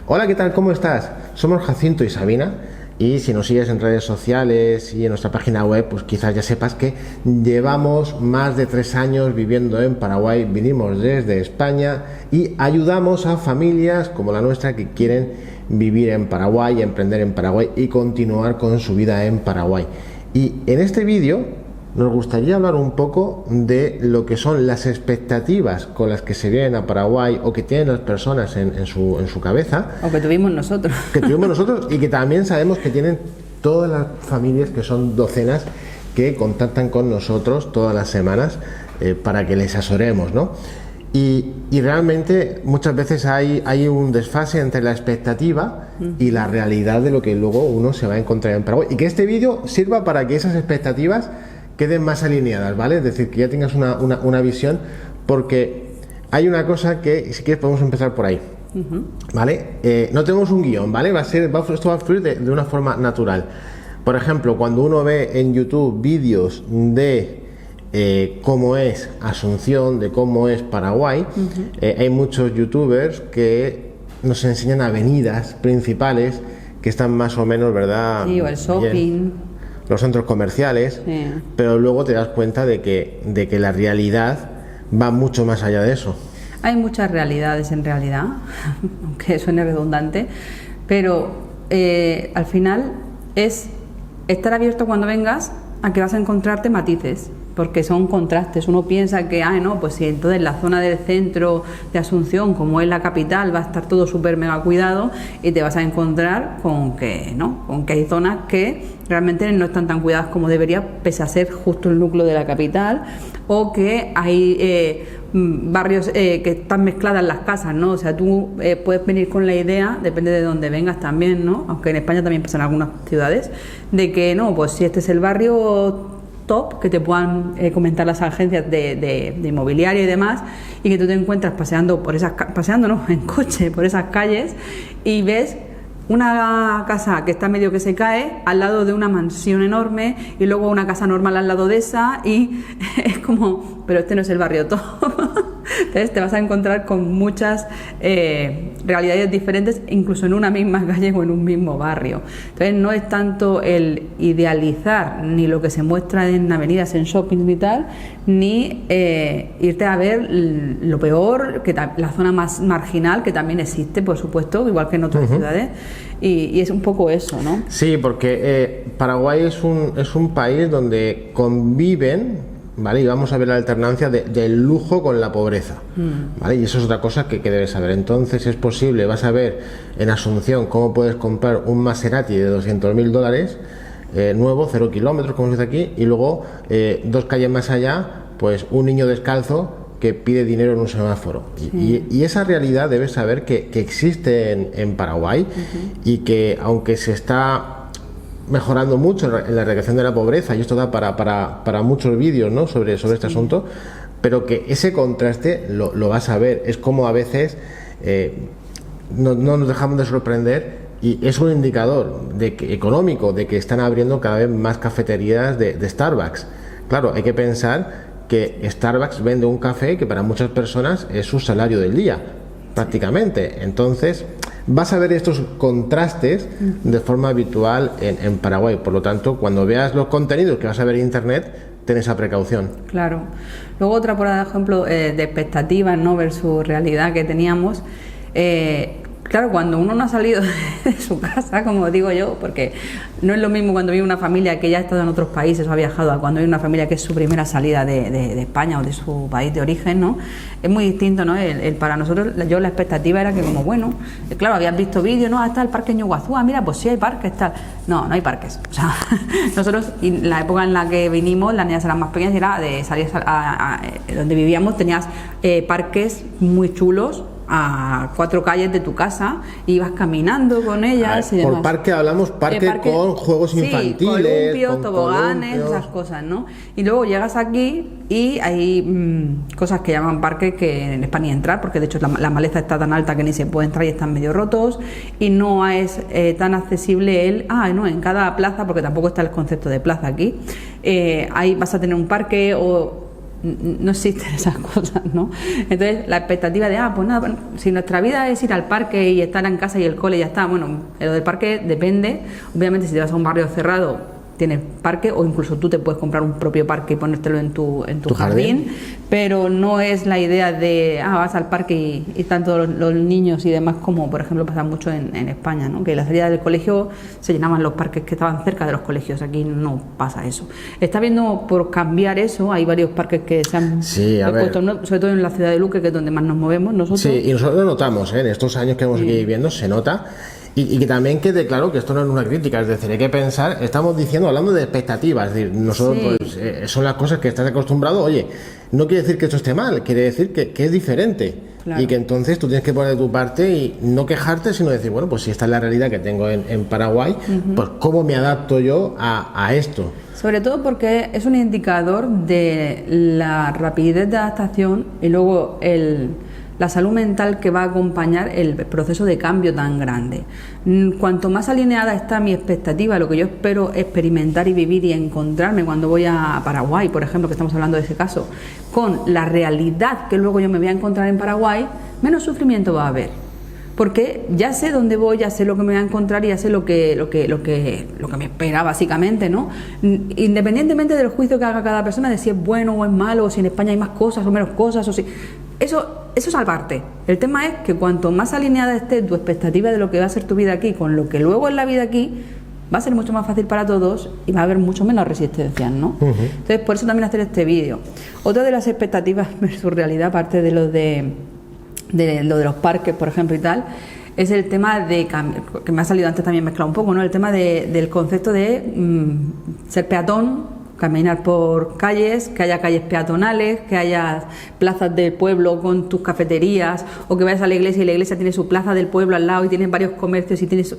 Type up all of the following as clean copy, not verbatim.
Hola, ¿qué tal? ¿Cómo estás? Somos Jacinto y Sabina y si nos sigues en redes sociales y en nuestra página web, pues quizás ya sepas que llevamos más de 3 años viviendo en Paraguay, vinimos desde España y ayudamos a familias como la nuestra que quieren vivir en Paraguay, emprender en Paraguay y continuar con su vida en Paraguay. Y en este vídeo nos gustaría hablar un poco de lo que son las expectativas con las que se vienen a Paraguay o que tienen las personas en su cabeza. O que tuvimos nosotros. Que tuvimos nosotros y que también sabemos que tienen todas las familias, que son docenas, que contactan con nosotros todas las semanas para que les asesoremos, ¿no? Y realmente muchas veces hay un desfase entre la expectativa y la realidad de lo que luego uno se va a encontrar en Paraguay. Y que este vídeo sirva para que esas expectativas queden más alineadas, ¿vale? Es decir, que ya tengas una visión, porque hay una cosa que, si quieres, podemos empezar por ahí, ¿vale? No tenemos un guión, ¿vale? Esto va a fluir de una forma natural. Por ejemplo, cuando uno ve en YouTube vídeos de cómo es Asunción, de cómo es Paraguay, hay muchos youtubers que nos enseñan avenidas principales que están más o menos, ¿verdad? Sí, o el shopping. Bien, los centros comerciales, sí. Pero luego te das cuenta de que la realidad va mucho más allá de eso. Hay muchas realidades en realidad, aunque suene redundante, pero al final es estar abierto cuando vengas a que vas a encontrarte matices, porque son contrastes. Uno piensa que, no, pues si entonces la zona del centro de Asunción, como es la capital, va a estar todo súper mega cuidado, y te vas a encontrar con que no, con que hay zonas que realmente no están tan cuidadas como debería, pese a ser justo el núcleo de la capital, o que hay barrios que están mezcladas las casas, ¿no? O sea, tú puedes venir con la idea, depende de dónde vengas también, ¿no? Aunque en España también pasa en algunas ciudades, de que no, pues si este es el barrio top, que te puedan comentar las agencias de inmobiliaria y demás, y que tú te encuentras paseando en coche por esas calles y ves una casa que está medio que se cae al lado de una mansión enorme y luego una casa normal al lado de esa, y es como, pero este no es el barrio top. Entonces te vas a encontrar con muchas realidades diferentes, incluso en una misma calle o en un mismo barrio. Entonces no es tanto el idealizar ni lo que se muestra en avenidas, en shopping y tal, ni irte a ver lo peor, que la zona más marginal, que también existe, por supuesto, igual que en otras ciudades, y es un poco eso, ¿no? Sí, porque Paraguay es un país donde conviven, ¿vale? Y vamos a ver la alternancia del lujo con la pobreza, ¿vale? Y eso es otra cosa que debes saber. Entonces es posible, vas a ver en Asunción cómo puedes comprar un Maserati de $200.000 nuevo, 0 kilómetros, como se dice aquí, y luego 2 calles más allá, pues un niño descalzo que pide dinero en un semáforo. Sí. Y esa realidad debes saber que existe en Paraguay, y que aunque se está mejorando mucho en la erradicación de la pobreza, y esto da para muchos vídeos, ¿no? sobre este asunto, pero que ese contraste lo vas a ver. Es como a veces no nos dejamos de sorprender, y es un indicador económico de que están abriendo cada vez más cafeterías de Starbucks. Claro, hay que pensar que Starbucks vende un café que para muchas personas es su salario del día, prácticamente. Entonces vas a ver estos contrastes de forma habitual en Paraguay. Por lo tanto, cuando veas los contenidos que vas a ver en internet, ten esa precaución. Claro. Luego otra, por ejemplo, de expectativas, ¿no? Versus realidad que teníamos. Claro, cuando uno no ha salido de su casa, como digo yo, porque no es lo mismo cuando vive una familia que ya ha estado en otros países o ha viajado, a cuando hay una familia que es su primera salida de España o de su país de origen, ¿no? Es muy distinto, ¿no? Para nosotros, la expectativa era que, como, bueno, claro, habías visto vídeos, ¿no? Está el parque Ñuguazú, mira, pues sí hay parques, tal. No hay parques. O sea, nosotros, en la época en la que vinimos, las niñas eran más pequeñas, y era de salir donde vivíamos, tenías parques muy chulos a 4 calles de tu casa, ibas caminando con ellas. Ver, y demás. Por parque hablamos parque con juegos infantiles, columpios, toboganes, esas cosas, ¿no? Y luego llegas aquí y hay cosas que llaman parques que en España entrar, porque de hecho la maleza está tan alta que ni se puede entrar y están medio rotos, y no es tan accesible no, en cada plaza, porque tampoco está el concepto de plaza aquí, ahí vas a tener un parque o no existen esas cosas, ¿no? Entonces, la expectativa de, pues nada, si nuestra vida es ir al parque y estar en casa y el cole y ya está, bueno, lo del parque depende. Obviamente, si te vas a un barrio cerrado, tienes parque, o incluso tú te puedes comprar un propio parque y ponértelo en tu jardín, pero no es la idea de vas al parque y están todos los niños y demás, como por ejemplo pasa mucho en España, ¿no? Que la salida del colegio se llenaban los parques que estaban cerca de los colegios. Aquí no pasa eso. Está viendo por cambiar eso. Hay varios parques que se han puesto, sobre todo en la ciudad de Luque, que es donde más nos movemos nosotros. Sí, y nosotros lo notamos, en estos años que hemos aquí viviendo se nota. Y que también quede claro que esto no es una crítica, es decir, hay que pensar, estamos hablando de expectativas, es decir, nosotros pues, son las cosas que estás acostumbrado. Oye, no quiere decir que esto esté mal, quiere decir que es diferente. Claro. Y que entonces tú tienes que poner de tu parte y no quejarte, sino decir, bueno, pues si esta es la realidad que tengo en Paraguay, pues ¿cómo me adapto yo a esto? Sobre todo porque es un indicador de la rapidez de adaptación y luego la salud mental que va a acompañar el proceso de cambio tan grande. Cuanto más alineada está mi expectativa, lo que yo espero experimentar y vivir y encontrarme cuando voy a Paraguay, por ejemplo, que estamos hablando de ese caso, con la realidad que luego yo me voy a encontrar en Paraguay, menos sufrimiento va a haber. Porque ya sé dónde voy, ya sé lo que me voy a encontrar y ya sé lo que me espera, básicamente, ¿no? Independientemente del juicio que haga cada persona de si es bueno o es malo, o si en España hay más cosas o menos cosas, o si... Eso es aparte. El tema es que cuanto más alineada esté tu expectativa de lo que va a ser tu vida aquí con lo que luego es la vida aquí, va a ser mucho más fácil para todos y va a haber mucho menos resistencias, ¿no? Entonces, por eso también hacer este vídeo. Otra de las expectativas versus realidad, aparte de lo de los parques, por ejemplo, y tal, es el tema de que me ha salido antes también mezclado un poco, ¿no? El tema del concepto de ser peatón, caminar por calles, que haya calles peatonales, que haya plazas del pueblo con tus cafeterías, o que vayas a la iglesia y la iglesia tiene su plaza del pueblo al lado y tienes varios comercios y tienes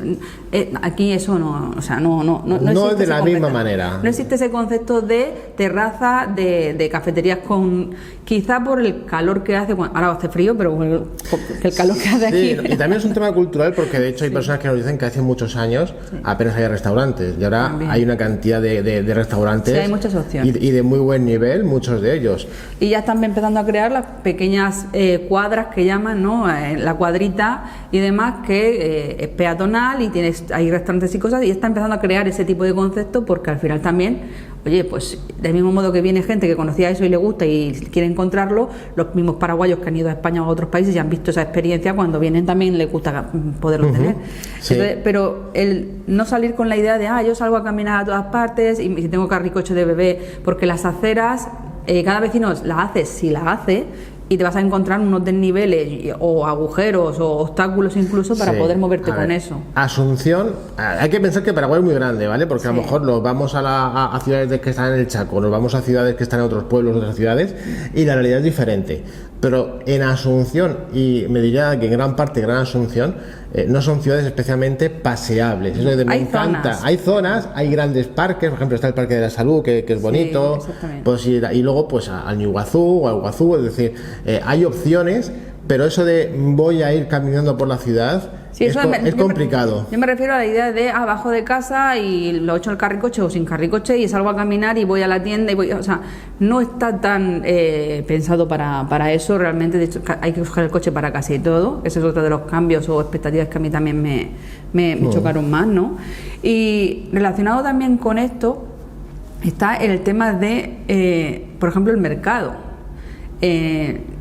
aquí eso no, o sea, no es de la misma manera. No existe ese concepto de terraza, de cafeterías con, quizá por el calor que hace, ahora hace frío, pero el calor que hace aquí. Y también es un tema cultural, porque de hecho hay personas que nos dicen que hace muchos años apenas había restaurantes y ahora también hay una cantidad de restaurantes. Sí, hay muchas opciones. Y de muy buen nivel, muchos de ellos. Y ya están empezando a crear las pequeñas cuadras que llaman, ¿no? La cuadrita y demás, que es peatonal y hay restaurantes y cosas, y está empezando a crear ese tipo de concepto, porque al final también, oye, pues del mismo modo que viene gente que conocía eso y le gusta y quiere encontrarlo, los mismos paraguayos que han ido a España o a otros países y han visto esa experiencia, cuando vienen también les gusta poderlo tener. Sí. Entonces, pero el no salir con la idea de yo salgo a caminar a todas partes y si tengo carricoche de bebé, porque las aceras, cada vecino la hace si la hace, y te vas a encontrar unos desniveles o agujeros o obstáculos incluso para poder moverte con eso. Asunción, hay que pensar que Paraguay es muy grande, ¿vale? Porque a lo mejor nos vamos a ciudades que están en el Chaco, nos vamos a ciudades que están en otros pueblos, otras ciudades, y la realidad es diferente. Pero en Asunción, y me diría que en gran parte Gran Asunción, no son ciudades especialmente paseables. Eso me encanta. Hay zonas, hay grandes parques, por ejemplo está el Parque de la Salud, que es bonito, pues, y luego pues al Ñuguazú o al Guazú, es decir, hay opciones, pero eso de voy a ir caminando por la ciudad, es complicado. Yo me refiero a la idea de abajo de casa y lo echo el carricoche o sin carricoche y salgo a caminar y voy a la tienda y voy, o sea, no está tan pensado para eso realmente. De hecho, hay que coger el coche para casi todo. Ese es otro de los cambios o expectativas que a mí también me chocaron más, ¿no? Y relacionado también con esto está el tema de, por ejemplo, el mercado.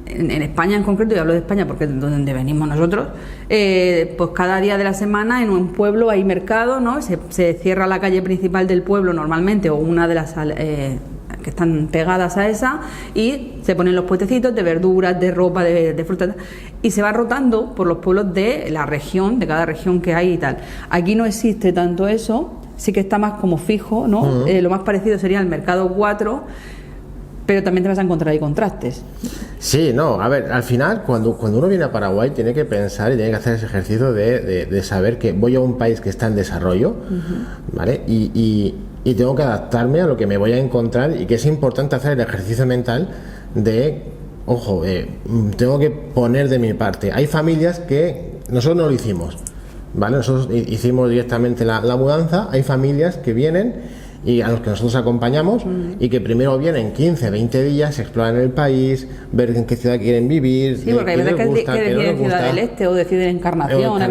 En España en concreto, y hablo de España porque es donde venimos nosotros, pues cada día de la semana en un pueblo hay mercado, ¿no? Se cierra la calle principal del pueblo normalmente, o una de las que están pegadas a esa, y se ponen los puestecitos de verduras, de ropa, de frutas, y se va rotando por los pueblos de la región, de cada región que hay y tal. Aquí no existe tanto eso, sí que está más como fijo, ¿no? Lo más parecido sería el mercado 4, pero también te vas a encontrar ahí contrastes. Sí, no, a ver, al final cuando uno viene a Paraguay tiene que pensar y tiene que hacer ese ejercicio de saber que voy a un país que está en desarrollo, ¿vale? Y tengo que adaptarme a lo que me voy a encontrar, y que es importante hacer el ejercicio mental de, ojo, tengo que poner de mi parte. Hay familias que nosotros no lo hicimos, ¿vale? Nosotros hicimos directamente la mudanza. Hay familias que vienen y a los que nosotros acompañamos, y que primero vienen 15, 20 días, exploran el país, ver en qué ciudad quieren vivir, sí, porque hay veces que deciden Ciudad del Este o deciden Encarnación,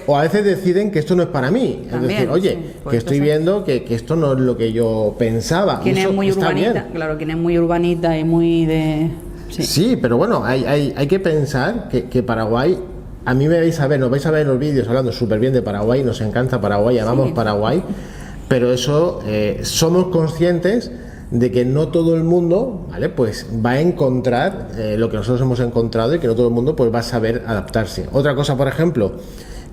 o a veces deciden que esto no es para mí, también, es decir, oye, sí, pues que estoy viendo que esto no es lo que yo pensaba. Quien es muy urbanita, bien. claro, quien es muy urbanita y muy de... Sí, pero bueno, hay que pensar que Paraguay, a mí me vais a ver, nos vais a ver en los vídeos hablando súper bien de Paraguay, nos encanta Paraguay, amamos Paraguay, pero eso somos conscientes de que no todo el mundo, ¿vale? Pues va a encontrar lo que nosotros hemos encontrado, y que no todo el mundo pues va a saber adaptarse. Otra cosa, por ejemplo,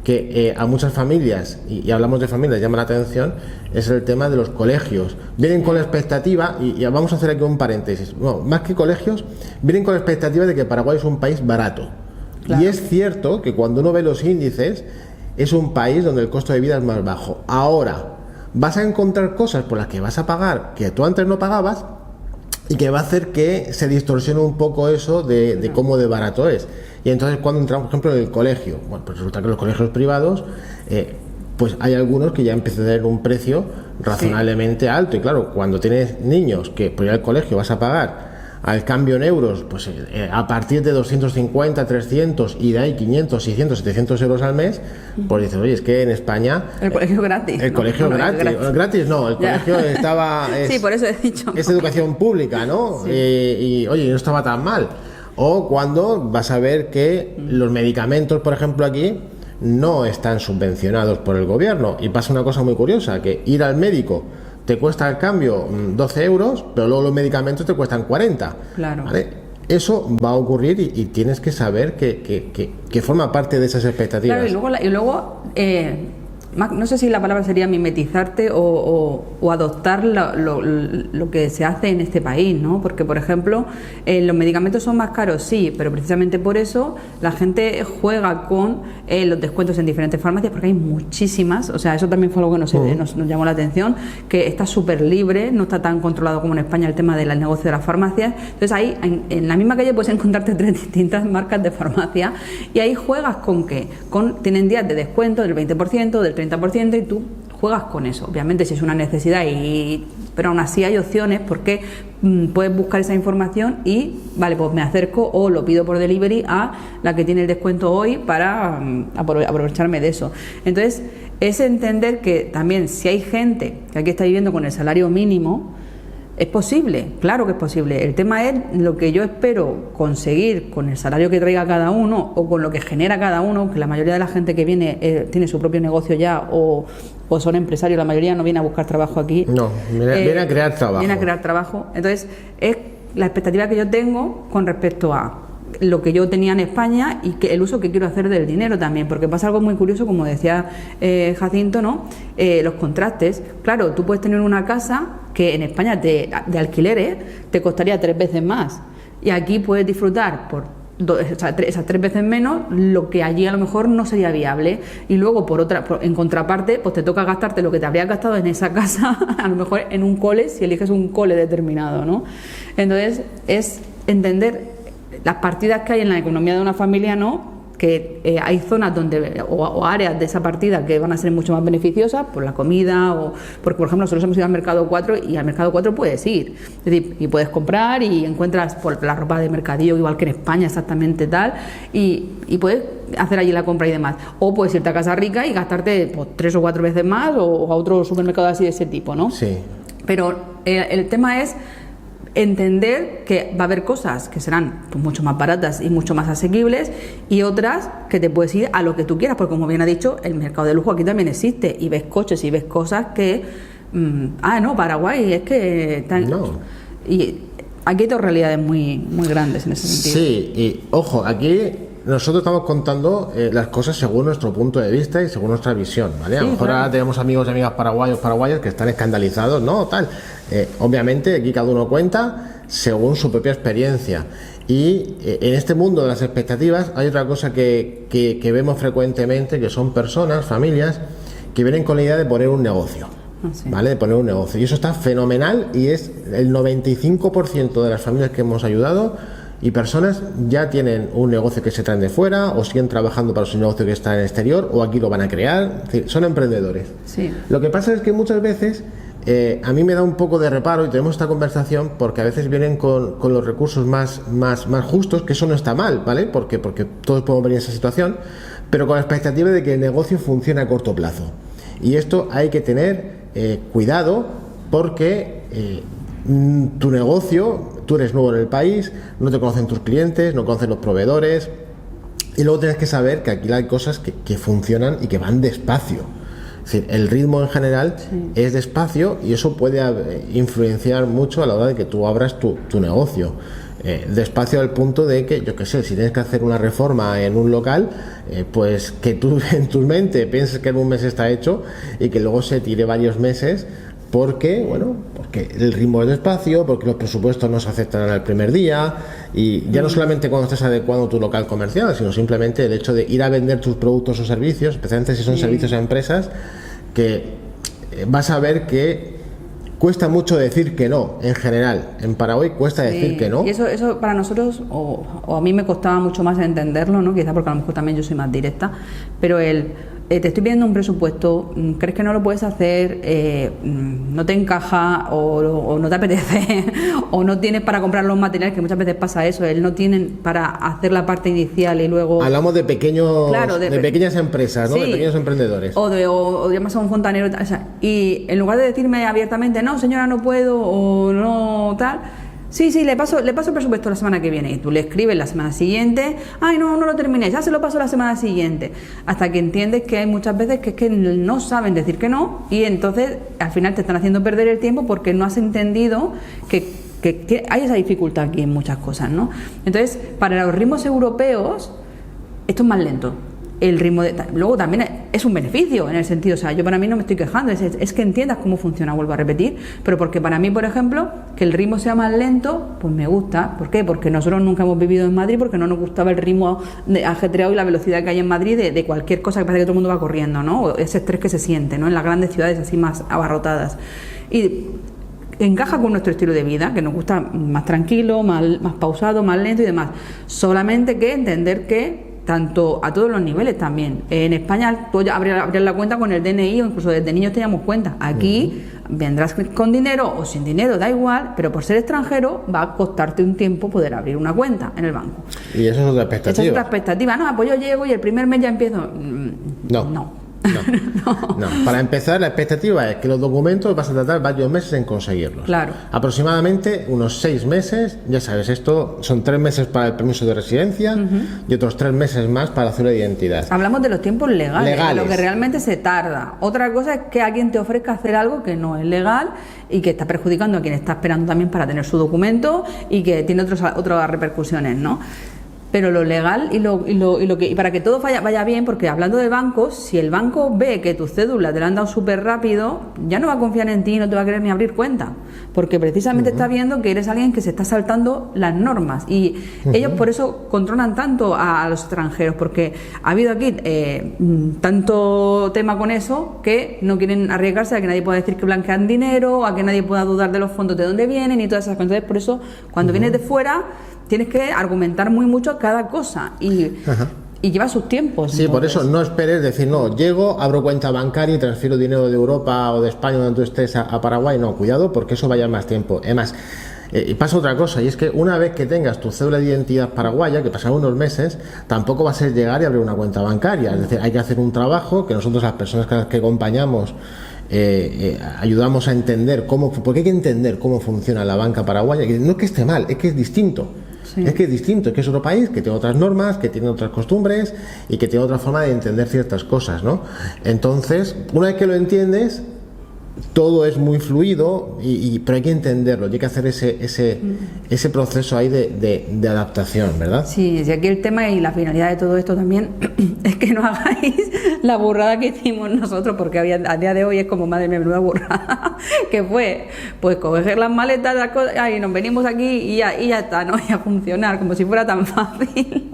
que a muchas familias, y hablamos de familias, llama la atención, es el tema de los colegios. Vienen con la expectativa, y vamos a hacer aquí un paréntesis, no, más que colegios, vienen con la expectativa de que Paraguay es un país barato. Claro. Y es cierto que cuando uno ve los índices, es un país donde el costo de vida es más bajo. Ahora, vas a encontrar cosas por las que vas a pagar que tú antes no pagabas, y que va a hacer que se distorsione un poco eso de cómo de barato es. Y entonces, cuando entramos, por ejemplo, en el colegio, bueno, pues resulta que los colegios privados, pues hay algunos que ya empiezan a tener un precio razonablemente alto. Y claro, cuando tienes niños que por ir al colegio vas a pagar al cambio en euros, pues a partir de 250, 300 y de ahí 500, 600, 700 euros al mes, pues dices, oye, es que en España... El colegio gratis. El colegio gratis no, el colegio estaba... Sí, por eso he dicho. Es educación pública, ¿no? Sí. Y oye, no estaba tan mal. O cuando vas a ver que los medicamentos, por ejemplo, aquí no están subvencionados por el gobierno. Y pasa una cosa muy curiosa, que ir al médico te cuesta al cambio 12 euros, pero luego los medicamentos te cuestan 40. Claro. ¿Vale? Eso va a ocurrir, y tienes que saber que forma parte de esas expectativas. Claro, y luego no sé si la palabra sería mimetizarte o adoptar lo que se hace en este país, ¿no? Porque, por ejemplo, los medicamentos son más caros, sí, pero precisamente por eso la gente juega con los descuentos en diferentes farmacias, porque hay muchísimas. O sea, eso también fue algo que nos llamó la atención, que está súper libre, no está tan controlado como en España el tema del negocio de las farmacias. Entonces ahí, en la misma calle, puedes encontrarte 3 distintas marcas de farmacia, y ahí juegas con ¿qué? Tienen días de descuento del 20%, del 30%, y tú juegas con eso. Obviamente, si es una necesidad, pero aún así hay opciones, porque puedes buscar esa información y, vale, pues me acerco o lo pido por delivery a la que tiene el descuento hoy para aprovecharme de eso. Entonces, es entender que también, si hay gente que aquí está viviendo con el salario mínimo, es posible, claro que es posible. El tema es lo que yo espero conseguir con el salario que traiga cada uno, o con lo que genera cada uno, que la mayoría de la gente que viene tiene su propio negocio ya, o son empresarios. La mayoría no viene a buscar trabajo aquí. No, viene a crear trabajo. Viene a crear trabajo. Entonces, es la expectativa que yo tengo con respecto a lo que yo tenía en España, y que el uso que quiero hacer del dinero también, porque pasa algo muy curioso, como decía Jacinto, ¿no? Los contrastes. Claro, tú puedes tener una casa que en España de alquileres te costaría 3 veces más, y aquí puedes disfrutar por esas 3 veces menos lo que allí a lo mejor no sería viable. Y luego, en contraparte, pues te toca gastarte lo que te habrías gastado en esa casa a lo mejor en un cole, si eliges un cole determinado, ¿no? Entonces, es entender las partidas que hay en la economía de una familia, ¿no? Que hay zonas donde o áreas de esa partida que van a ser mucho más beneficiosas por la comida, o porque, por ejemplo, nosotros hemos ido al Mercado 4, y al Mercado 4 puedes ir, es decir, y puedes comprar, y encuentras por la ropa de mercadillo igual que en España, exactamente tal, y puedes hacer allí la compra y demás. O puedes irte a Casa Rica y gastarte, pues, 3 o 4 veces más, o a otro supermercado así de ese tipo, ¿no? Sí. Pero el tema es entender que va a haber cosas que serán, pues, mucho más baratas y mucho más asequibles, y otras que te puedes ir a lo que tú quieras, porque, como bien ha dicho, el mercado de lujo aquí también existe, y ves coches y ves cosas que no, Paraguay es que no. Y aquí hay dos realidades muy, muy grandes en ese sentido. Sí, y ojo, aquí nosotros estamos contando las cosas según nuestro punto de vista y según nuestra visión, ¿vale? A lo mejor ahora tenemos amigos y amigas paraguayas que están escandalizados, ¿no? Tal. Obviamente aquí cada uno cuenta según su propia experiencia. Y en este mundo de las expectativas hay otra cosa que vemos frecuentemente, que son personas, familias, que vienen con la idea de poner un negocio. Sí. ¿Vale? De poner un negocio. Y eso está fenomenal, y es el 95% de las familias que hemos ayudado, y personas ya tienen un negocio que se traen de fuera, o siguen trabajando para su negocio que está en el exterior, o aquí lo van a crear. Es decir, son emprendedores. Sí. Lo que pasa es que muchas veces a mí me da un poco de reparo, y tenemos esta conversación porque a veces vienen con los recursos más justos, que eso no está mal, ¿vale? Porque todos podemos venir en esa situación, pero con la expectativa de que el negocio funcione a corto plazo. Y esto hay que tener cuidado, porque tu negocio, tú eres nuevo en el país, no te conocen tus clientes, no conocen los proveedores, y luego tienes que saber que aquí hay cosas que funcionan y que van despacio. Es decir, el ritmo en general es despacio, y eso puede influenciar mucho a la hora de que tú abras tu negocio. Despacio al punto de que, yo qué sé, si tienes que hacer una reforma en un local, pues que tú en tu mente pienses que en un mes está hecho y que luego se tire varios meses, porque el ritmo es despacio, porque los presupuestos no se aceptan el primer día, y ya no solamente cuando estés adecuando tu local comercial, sino simplemente el hecho de ir a vender tus productos o servicios, especialmente si son servicios a empresas, que vas a ver que cuesta mucho decir que no. En general, en Paraguay cuesta decir que no. Y eso para nosotros, o a mí me costaba mucho más entenderlo, ¿no? Quizá porque a lo mejor también yo soy más directa, pero te estoy pidiendo un presupuesto, crees que no lo puedes hacer, no te encaja, o no te apetece, o no tienes para comprar los materiales, que muchas veces pasa eso, no tienen para hacer la parte inicial y luego... Hablamos de pequeñas empresas, ¿no? Sí, de pequeños emprendedores. O llamas a un fontanero, o sea, y en lugar de decirme abiertamente, no señora, no puedo, o no tal... Sí, le paso el presupuesto la semana que viene, y tú le escribes la semana siguiente, ay, no lo terminé, ya se lo paso la semana siguiente, hasta que entiendes que hay muchas veces que no saben decir que no, y entonces al final te están haciendo perder el tiempo porque no has entendido que hay esa dificultad aquí en muchas cosas, ¿no? Entonces, para los ritmos europeos, esto es más lento. El ritmo luego también es un beneficio en el sentido, o sea, yo para mí no me estoy quejando, es que entiendas cómo funciona, vuelvo a repetir, pero porque para mí, por ejemplo, que el ritmo sea más lento, pues me gusta. ¿Por qué? Porque nosotros nunca hemos vivido en Madrid, porque no nos gustaba el ritmo ajetreado y la velocidad que hay en Madrid de cualquier cosa, que parece que todo el mundo va corriendo, ¿no? O ese estrés que se siente, ¿no? En las grandes ciudades así más abarrotadas. Y encaja con nuestro estilo de vida, que nos gusta más tranquilo, más pausado, más lento y demás. Solamente que entender que tanto a todos los niveles también. En España tú abrías la cuenta con el DNI, o incluso desde niños teníamos cuenta. Aquí vendrás con dinero o sin dinero, da igual, pero por ser extranjero va a costarte un tiempo poder abrir una cuenta en el banco. Y eso es otra expectativa. Esa es otra expectativa. No, pues yo llego y el primer mes ya empiezo. No. Para empezar, la expectativa es que los documentos vas a tardar varios meses en conseguirlos. Claro. Aproximadamente unos 6 meses, ya sabes, esto son 3 meses para el permiso de residencia y otros 3 meses más para la cédula de identidad. Hablamos de los tiempos legales, de lo que realmente se tarda. Otra cosa es que alguien te ofrezca hacer algo que no es legal y que está perjudicando a quien está esperando también para tener su documento y que tiene otras repercusiones, ¿no? Pero lo legal y para que todo vaya bien, porque hablando de bancos, si el banco ve que tu cédula te la han dado súper rápido, ya no va a confiar en ti y no te va a querer ni abrir cuenta, porque precisamente está viendo que eres alguien que se está saltando las normas, y ellos por eso controlan tanto a los extranjeros, porque ha habido aquí tanto tema con eso que no quieren arriesgarse a que nadie pueda decir que blanquean dinero, a que nadie pueda dudar de los fondos de dónde vienen y todas esas cosas. Entonces, por eso cuando vienes de fuera tienes que argumentar mucho cada cosa y lleva sus tiempos. Sí, por eso no esperes decir, no, llego, abro cuenta bancaria y transfiero dinero de Europa o de España donde tú estés a Paraguay. No, cuidado, porque eso va a llevar más tiempo. Además, y pasa otra cosa, y es que una vez que tengas tu cédula de identidad paraguaya, que pasan unos meses, tampoco va a ser llegar y abrir una cuenta bancaria. Es decir, hay que hacer un trabajo que nosotros, las personas que acompañamos, ayudamos a entender porque hay que entender cómo funciona la banca paraguaya. No es que esté mal, es que es distinto. Sí. Es que es otro país, que tiene otras normas, que tiene otras costumbres y que tiene otra forma de entender ciertas cosas, ¿no? Entonces, una vez que lo entiendes, todo es muy fluido, pero hay que entenderlo, hay que hacer ese proceso ahí de adaptación, ¿verdad? Sí, y aquí el tema y la finalidad de todo esto también es que no hagáis la burrada que hicimos nosotros, porque a día de hoy es como, madre mía, menuda burrada, que fue, pues coger las maletas, las cosas, y nos venimos aquí y ya está, ¿no? Y a funcionar, como si fuera tan fácil.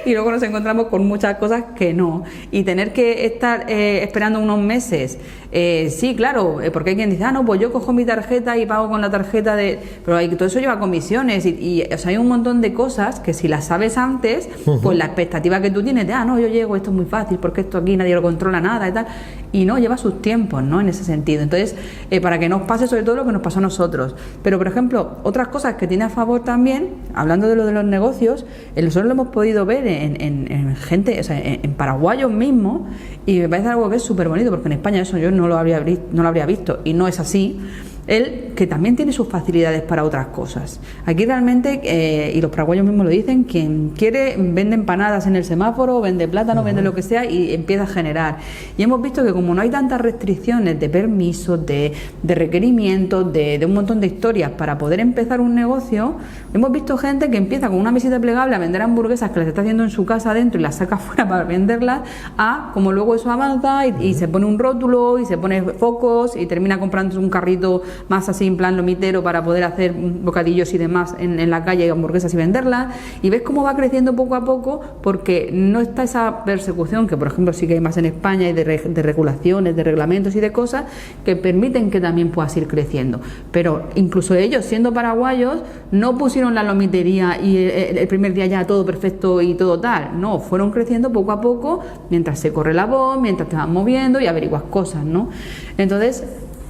Y luego nos encontramos con muchas cosas que no. Y tener que estar esperando unos meses, sí, claro, porque hay quien dice, no, pues yo cojo mi tarjeta y pago con la tarjeta pero todo eso lleva comisiones y o sea, hay un montón de cosas que si las sabes antes, pues la expectativa que tú tienes de, no, yo llego, esto es muy fácil, porque esto aquí nadie lo controla nada y tal, y no, lleva sus tiempos, ¿no? En ese sentido. Entonces, para que no os pase sobre todo lo que nos pasó a nosotros. Pero, por ejemplo, otras cosas que tiene a favor también, hablando de lo de los negocios, nosotros lo hemos podido ver en gente, o sea, en paraguayos mismos, y me parece algo que es súper bonito, porque en España eso yo no lo habría visto, y no es así. Él, que también tiene sus facilidades para otras cosas. Aquí realmente, y los paraguayos mismos lo dicen, quien quiere vende empanadas en el semáforo, vende plátano, vende lo que sea y empieza a generar. Y hemos visto que como no hay tantas restricciones de permisos, de requerimientos, de un montón de historias para poder empezar un negocio, hemos visto gente que empieza con una mesita plegable a vender hamburguesas que las está haciendo en su casa adentro y las saca fuera para venderlas, a como luego eso avanza y se pone un rótulo y se pone focos y termina comprándose un carrito más así en plan lomitero para poder hacer bocadillos y demás en la calle, hamburguesas y venderlas, y ves cómo va creciendo poco a poco, porque no está esa persecución que por ejemplo sí que hay más en España, y de regulaciones, de reglamentos y de cosas que permiten que también puedas ir creciendo. Pero incluso ellos, siendo paraguayos, no pusieron la lomitería y el primer día ya todo perfecto y todo tal, no, fueron creciendo poco a poco mientras se corre la voz, mientras te vas moviendo y averiguas cosas, ¿no? Entonces,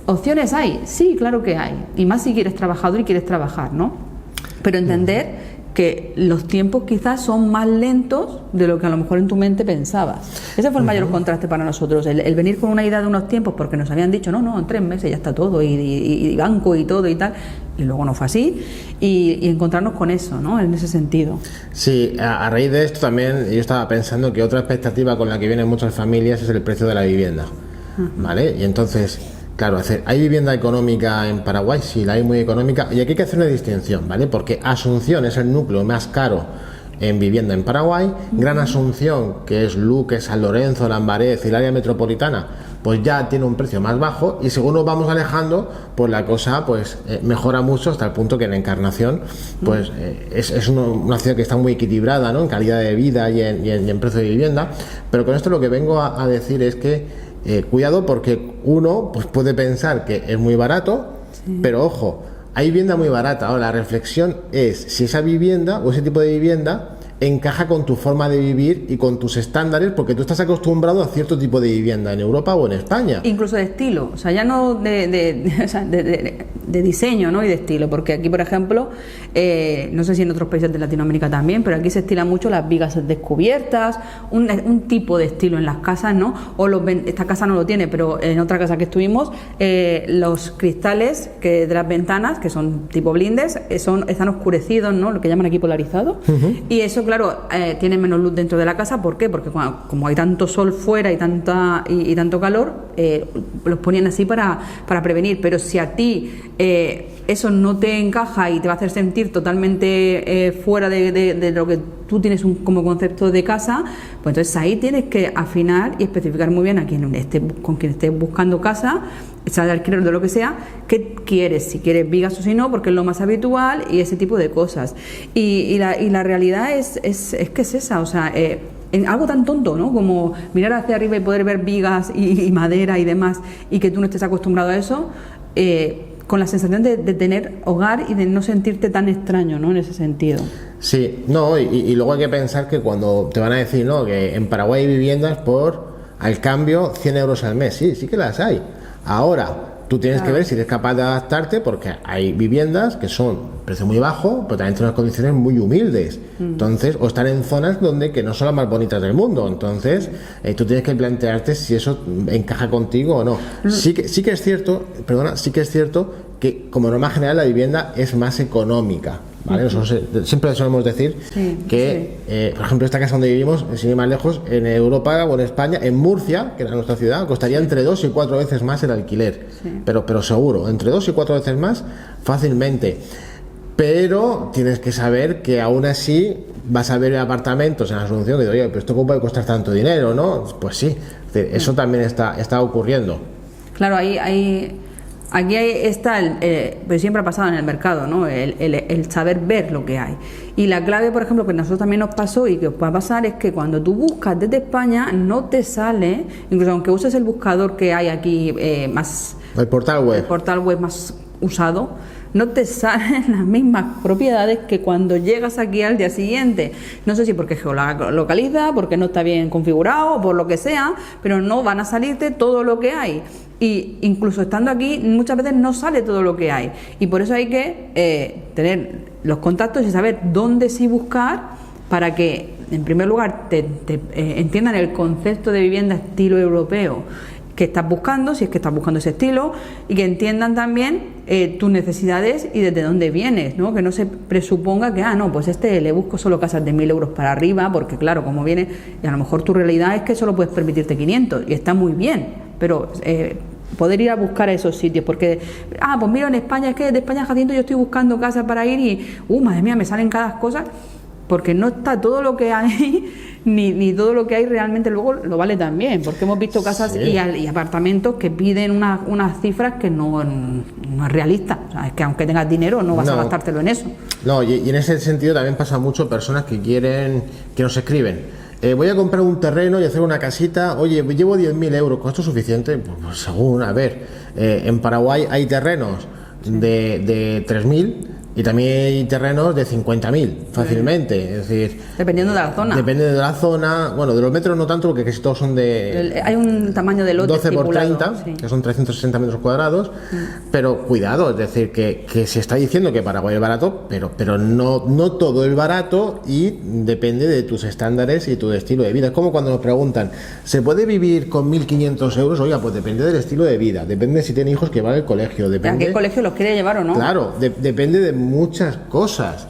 ¿opciones hay? Sí, claro que hay. Y más si quieres trabajador y quieres trabajar, ¿no? Pero entender que los tiempos quizás son más lentos de lo que a lo mejor en tu mente pensabas. Ese fue el mayor contraste para nosotros, el venir con una idea de unos tiempos, porque nos habían dicho, no, en 3 meses ya está todo, y banco y todo y tal, y luego no fue así, y encontrarnos con eso, ¿no? En ese sentido. Sí, a raíz de esto también yo estaba pensando que otra expectativa con la que vienen muchas familias es el precio de la vivienda, ¿vale? Y entonces, claro, ¿hay vivienda económica en Paraguay? Sí, la hay muy económica. Y aquí hay que hacer una distinción, ¿vale? Porque Asunción es el núcleo más caro en vivienda en Paraguay. Gran Asunción, que es Luque, San Lorenzo, Lambaré y el área metropolitana, pues ya tiene un precio más bajo. Y según nos vamos alejando, pues la cosa pues mejora mucho, hasta el punto que en Encarnación pues es una ciudad que está muy equilibrada, ¿no? En calidad de vida y en precio de vivienda. Pero con esto lo que vengo a decir es que cuidado, porque uno pues puede pensar que es muy barato, pero ojo, hay vivienda muy barata. Ahora la reflexión es si esa vivienda o ese tipo de vivienda encaja con tu forma de vivir y con tus estándares, porque tú estás acostumbrado a cierto tipo de vivienda en Europa o en España. Incluso de estilo, o sea, ya no de diseño, ¿no? Y de estilo, porque aquí, por ejemplo, no sé si en otros países de Latinoamérica también, pero aquí se estila mucho las vigas descubiertas, un tipo de estilo en las casas, ¿no? O esta casa no lo tiene, pero en otra casa que estuvimos, los cristales de las ventanas, que son tipo blindes, están oscurecidos, ¿no? Lo que llaman aquí polarizado, y eso, claro, tiene menos luz dentro de la casa. ¿Por qué? Porque como hay tanto sol fuera y tanto calor, los ponían así para prevenir. Pero si a ti eso no te encaja y te va a hacer sentir totalmente fuera de lo que tú tienes como concepto de casa, pues entonces ahí tienes que afinar y especificar muy bien con quien estés buscando casa, sea de alquiler o de lo que sea, qué quieres, si quieres vigas o si no, porque es lo más habitual, y ese tipo de cosas. Y la realidad es que es esa, o sea, en algo tan tonto, ¿no? Como mirar hacia arriba y poder ver vigas y madera y demás, y que tú no estés acostumbrado a eso, con la sensación de tener hogar y de no sentirte tan extraño, ¿no? En ese sentido. Sí, no, y luego hay que pensar que cuando te van a decir, ¿no?, que en Paraguay hay viviendas al cambio 100 euros al mes, sí que las hay. Ahora, tú tienes que ver si eres capaz de adaptarte, porque hay viviendas que son precio muy bajo, pero también tienen unas condiciones muy humildes. Entonces, o están en zonas que no son las más bonitas del mundo. Entonces, tú tienes que plantearte si eso encaja contigo o no. Sí que es cierto, que como norma general la vivienda es más económica, ¿vale? Nosotros siempre solemos decir que, por ejemplo, esta casa donde vivimos, sin ir más lejos, en Europa o en España, en Murcia, que era nuestra ciudad, costaría entre 2 y 4 veces más el alquiler. Pero seguro, entre 2 y 4 veces más fácilmente. Pero tienes que saber que aún así vas a ver apartamentos en Asunción que digo, oye, pero esto cómo puede costar tanto dinero, ¿no? Pues sí, eso también está ocurriendo. Claro, aquí está, pero siempre ha pasado en el mercado, ¿no? El saber ver lo que hay. Y la clave, por ejemplo, que a nosotros también nos pasó y que os puede pasar, es que cuando tú buscas desde España no te sale, incluso aunque uses el buscador que hay aquí más... El portal web más usado, no te salen las mismas propiedades que cuando llegas aquí al día siguiente. No sé si porque geolocaliza, porque no está bien configurado, o por lo que sea, pero no van a salirte todo lo que hay. Y incluso estando aquí, muchas veces no sale todo lo que hay. Y por eso hay que tener los contactos y saber dónde sí buscar para que, en primer lugar, te entiendan el concepto de vivienda estilo europeo que estás buscando, si es que estás buscando ese estilo, y que entiendan también tus necesidades y desde dónde vienes, ¿no? Que no se presuponga que, no, pues le busco solo casas de 1.000 euros para arriba, porque claro, como viene, y a lo mejor tu realidad es que solo puedes permitirte 500, y está muy bien, pero poder ir a buscar a esos sitios, porque, pues mira, en España, es que de España a Jacinto yo estoy buscando casas para ir y, madre mía, me salen cada cosa, porque no está todo lo que hay, ni todo lo que hay realmente luego lo vale también, porque hemos visto casas y apartamentos que piden unas cifras que no es realista. O sea, es que aunque tengas dinero no vas a gastártelo en eso. No, y en ese sentido también pasa mucho personas que nos escriben. Voy a comprar un terreno y hacer una casita. Oye, llevo 10.000 euros, ¿con esto es suficiente? Pues según, a ver, en Paraguay hay terrenos de 3.000 y también hay terrenos de 50.000 fácilmente, es decir, dependiendo de la zona. Depende de la zona, bueno, de los metros no tanto, porque casi todos son hay un tamaño de lote 12 por 30, sí, que son 360 metros cuadrados, pero cuidado, es decir, que se está diciendo que Paraguay es barato, pero no todo es barato y depende de tus estándares y tu estilo de vida. Es como cuando nos preguntan, ¿se puede vivir con 1.500 euros? Oiga, pues depende del estilo de vida, depende si tiene hijos que van al colegio, depende... ¿A qué colegio los quiere llevar o no? Claro, depende de muchas cosas,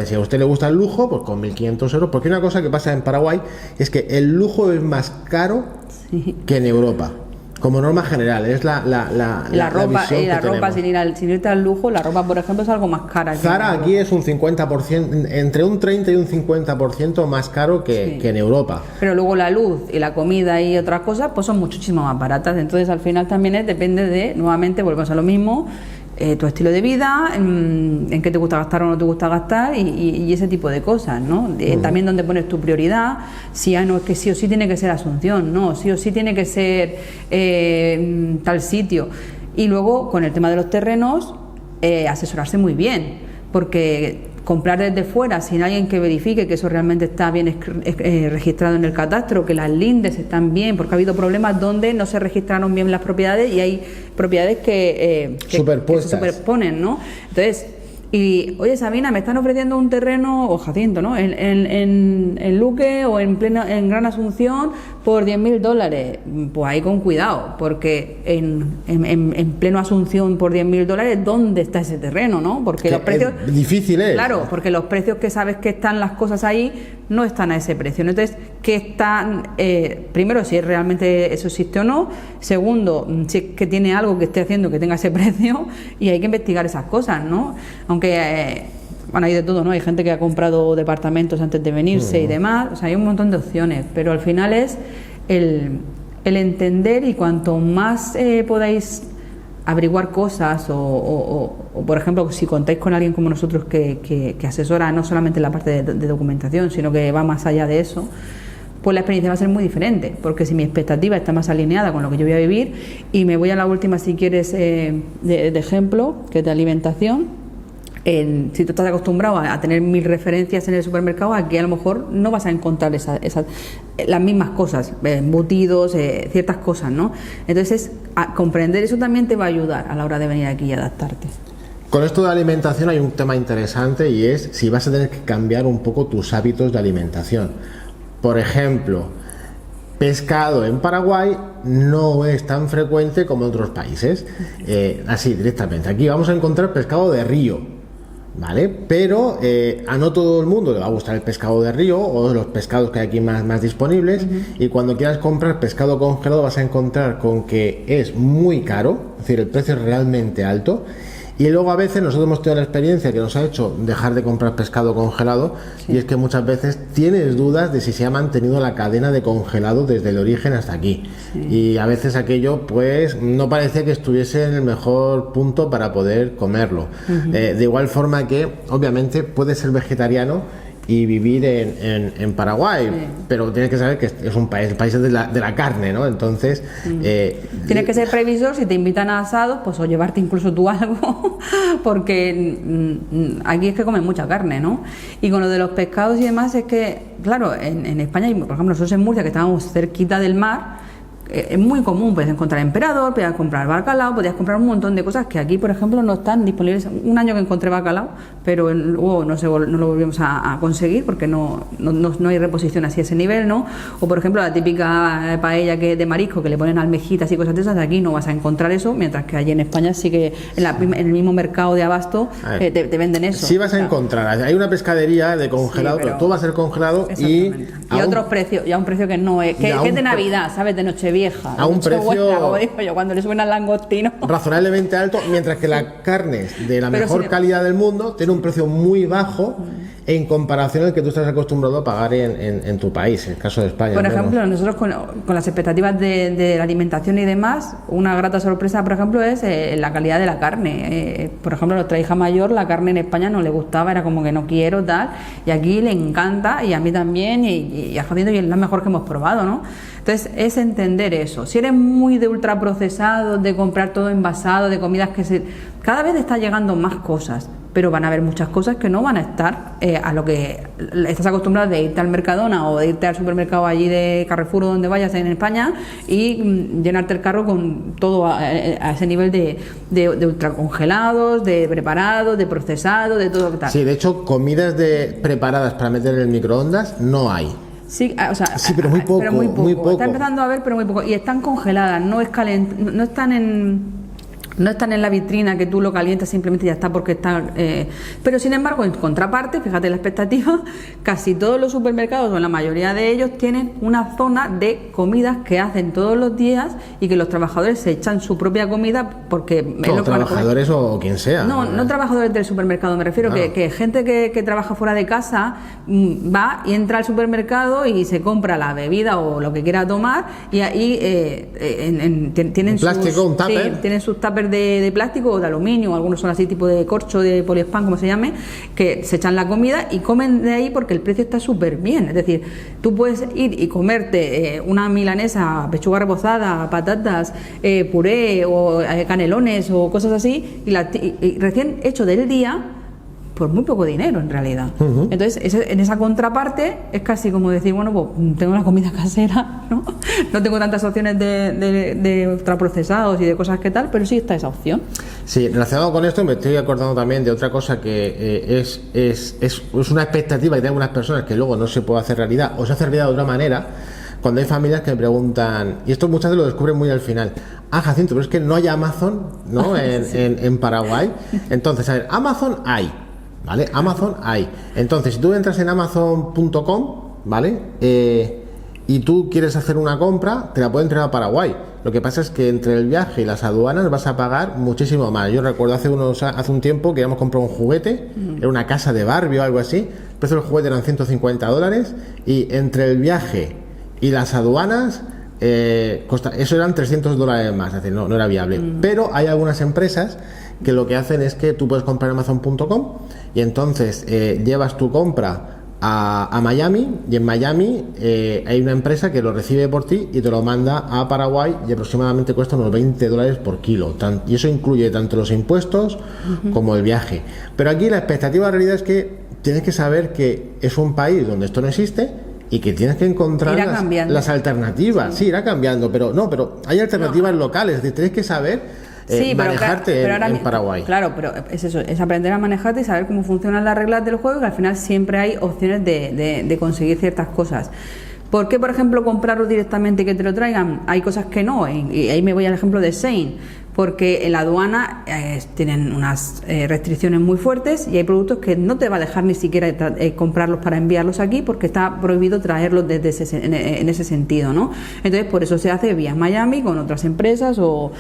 Si a usted le gusta el lujo, pues con 1.500 euros, porque una cosa que pasa en Paraguay es que el lujo es más caro que en Europa, como norma general, es la ropa, visión y la que ropa tenemos. sin irte al lujo, la ropa, por ejemplo, es algo más cara. Zara aquí es un 50%, entre un 30 y un 50% más caro que en Europa. Pero luego la luz y la comida y otras cosas, pues son muchísimo más baratas. Entonces, al final también depende de, nuevamente, volvemos a lo mismo, tu estilo de vida, en qué te gusta gastar o no te gusta gastar y ese tipo de cosas, ¿no? También donde pones tu prioridad, si no es que sí o sí tiene que ser Asunción, no, sí o sí tiene que ser tal sitio. Y luego con el tema de los terrenos, asesorarse muy bien, porque comprar desde fuera sin alguien que verifique que eso realmente está bien registrado en el catastro, que las lindes están bien, porque ha habido problemas donde no se registraron bien las propiedades y hay propiedades que se superponen, ¿no? Entonces, y oye, Sabina, me están ofreciendo un terreno, o Jacinto, ¿no? En Luque o en Gran Asunción por $10.000. Pues ahí con cuidado, porque en pleno Asunción por $10.000, ¿dónde está ese terreno, no? Porque los precios... Es difícil, ¿eh? Claro, porque los precios que sabes que están las cosas ahí no están a ese precio. Entonces, ¿qué están? Primero, si realmente eso existe o no. Segundo, si es que tiene algo que esté haciendo que tenga ese precio, y hay que investigar esas cosas, ¿no? Aunque bueno, hay de todo, ¿no? Hay gente que ha comprado departamentos antes de venirse y demás, o sea, hay un montón de opciones, pero al final es el entender, y cuanto más podáis averiguar cosas o, por ejemplo, si contáis con alguien como nosotros que asesora no solamente la parte de documentación, sino que va más allá de eso, pues la experiencia va a ser muy diferente, porque si mi expectativa está más alineada con lo que yo voy a vivir, y me voy a la última, si quieres, de ejemplo, que es de alimentación. Si tú estás acostumbrado a tener 1.000 referencias en el supermercado, aquí a lo mejor no vas a encontrar las mismas cosas, embutidos, ciertas cosas, ¿no? Entonces, comprender eso también te va a ayudar a la hora de venir aquí y adaptarte. Con esto de alimentación hay un tema interesante, y es si vas a tener que cambiar un poco tus hábitos de alimentación. Por ejemplo, pescado en Paraguay no es tan frecuente como en otros países, así directamente. Aquí vamos a encontrar pescado de río, ¿vale? Pero a no todo el mundo le va a gustar el pescado de río o los pescados que hay aquí más disponibles, y cuando quieras comprar pescado congelado vas a encontrar con que es muy caro, es decir, el precio es realmente alto. Y luego a veces nosotros hemos tenido la experiencia que nos ha hecho dejar de comprar pescado congelado, y es que muchas veces tienes dudas de si se ha mantenido la cadena de congelado desde el origen hasta aquí, y a veces aquello pues no parecía que estuviese en el mejor punto para poder comerlo. De igual forma que obviamente puedes ser vegetariano y vivir en Paraguay, pero tienes que saber que es un país, el país de la carne, ¿no? Entonces tienes que ser previsor. Si te invitan a asados, pues o llevarte incluso tú algo, porque aquí es que comen mucha carne, ¿no? Y con lo de los pescados y demás, es que, claro, en España, por ejemplo, nosotros en Murcia, que estábamos cerquita del mar, es muy común, puedes encontrar emperador, puedes comprar bacalao, podías comprar un montón de cosas que aquí, por ejemplo, no están disponibles. Un año que encontré bacalao, pero luego no lo volvimos a conseguir porque no hay reposición así a ese nivel, ¿no? O, por ejemplo, la típica paella de marisco que le ponen almejitas y cosas de esas, de aquí no vas a encontrar eso, mientras que allí en España sí que en el mismo mercado de abasto te venden eso. Sí vas a encontrar, hay una pescadería de congelado, pero todo va a ser congelado y a otros precios, y a un precio que no es, que es de Navidad, ¿sabes? De Nochevieja. A un precio, como digo yo, cuando le suben al langostino, razonablemente alto, mientras que la carne de la mejor calidad del mundo tiene un precio muy bajo en comparación al que tú estás acostumbrado a pagar en tu país, en el caso de España. Por ejemplo, nosotros con las expectativas de la alimentación y demás, una grata sorpresa, por ejemplo, es la calidad de la carne. Por ejemplo, a nuestra hija mayor la carne en España no le gustaba, era como que no quiero, tal, y aquí le encanta, y a mí también, y a Jacinto, y es la mejor que hemos probado, ¿no? Entonces, es entender eso. Si eres muy de ultraprocesados, de comprar todo envasado, de comidas cada vez está llegando más cosas, pero van a haber muchas cosas que no van a estar a lo que estás acostumbrado, de irte al Mercadona o de irte al supermercado allí de Carrefour o donde vayas en España y llenarte el carro con todo a ese nivel de ultracongelados, de preparados, de procesados, de todo lo que tal. Sí, de hecho, comidas preparadas para meter en el microondas no hay. Sí, o sea, sí, pero muy poco. Está empezando a ver, pero muy poco. Y están congeladas, no están en la vitrina que tú lo calientas simplemente y ya está, porque están. Pero sin embargo, en contraparte, fíjate la expectativa, casi todos los supermercados o la mayoría de ellos tienen una zona de comidas que hacen todos los días y que los trabajadores se echan su propia comida porque trabajadores o quien sea. No trabajadores del supermercado, me refiero que gente que trabaja fuera de casa va y entra al supermercado y se compra la bebida o lo que quiera tomar y ahí tienen un tupper. Sí, tienen sus tuppers de plástico o de aluminio, algunos son así tipo de corcho, de poliespán, como se llame, que se echan la comida y comen de ahí porque el precio está súper bien. Es decir, tú puedes ir y comerte una milanesa, pechuga rebozada, patatas, puré o canelones o cosas así y recién hecho del día por muy poco dinero en realidad. Entonces en esa contraparte es casi como decir, bueno, pues tengo la comida casera, no tengo tantas opciones de ultraprocesados y de cosas que tal, pero sí está esa opción. Sí, relacionado con esto me estoy acordando también de otra cosa que es una expectativa que tienen algunas personas que luego no se puede hacer realidad o se hace realidad de otra manera. Cuando hay familias que me preguntan, y esto muchas veces lo descubren muy al final, Jacinto, pero es que no hay Amazon, ¿no? en Paraguay. Entonces, a ver, Amazon hay, ¿vale? Amazon hay. Entonces, si tú entras en Amazon.com, ¿vale? Y tú quieres hacer una compra, te la pueden entregar a Paraguay. Lo que pasa es que entre el viaje y las aduanas vas a pagar muchísimo más. Yo recuerdo hace un tiempo que íbamos a comprar un juguete, era una casa de Barbie o algo así, el precio del juguete eran $150 y entre el viaje y las aduanas eso eran $300 más, es decir, no era viable. Pero hay algunas empresas que lo que hacen es que tú puedes comprar en Amazon.com y entonces llevas tu compra a Miami y en Miami hay una empresa que lo recibe por ti y te lo manda a Paraguay y aproximadamente cuesta unos $20 por kilo, y eso incluye tanto los impuestos como el viaje. Pero aquí la expectativa de realidad es que tienes que saber que es un país donde esto no existe y que tienes que encontrar las alternativas. Sí, irá cambiando, pero hay alternativas locales, tienes que saber manejarte en Paraguay. Claro, pero es eso, es aprender a manejarte y saber cómo funcionan las reglas del juego, que al final siempre hay opciones de conseguir ciertas cosas. ¿Por qué, por ejemplo, comprarlo directamente y que te lo traigan? Hay cosas que no, y ahí me voy al ejemplo de Shein, porque en la aduana tienen unas restricciones muy fuertes y hay productos que no te va a dejar ni siquiera comprarlos para enviarlos aquí porque está prohibido traerlos en ese sentido, ¿no? Entonces, por eso se hace vía Miami con otras empresas o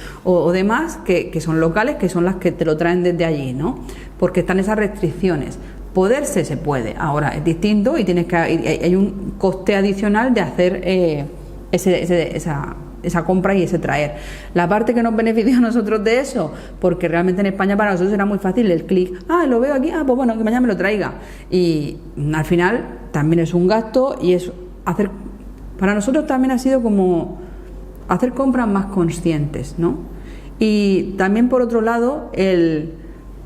demás que son locales, que son las que te lo traen desde allí, ¿no? Porque están esas restricciones. Poderse se puede, ahora es distinto y hay un coste adicional de hacer esa esa compra y ese traer. La parte que nos beneficia a nosotros de eso, porque realmente en España para nosotros era muy fácil el clic, lo veo aquí, pues bueno, que mañana me lo traiga. Y al final también es un gasto y es hacer, para nosotros también ha sido como hacer compras más conscientes, ¿no? Y también por otro lado el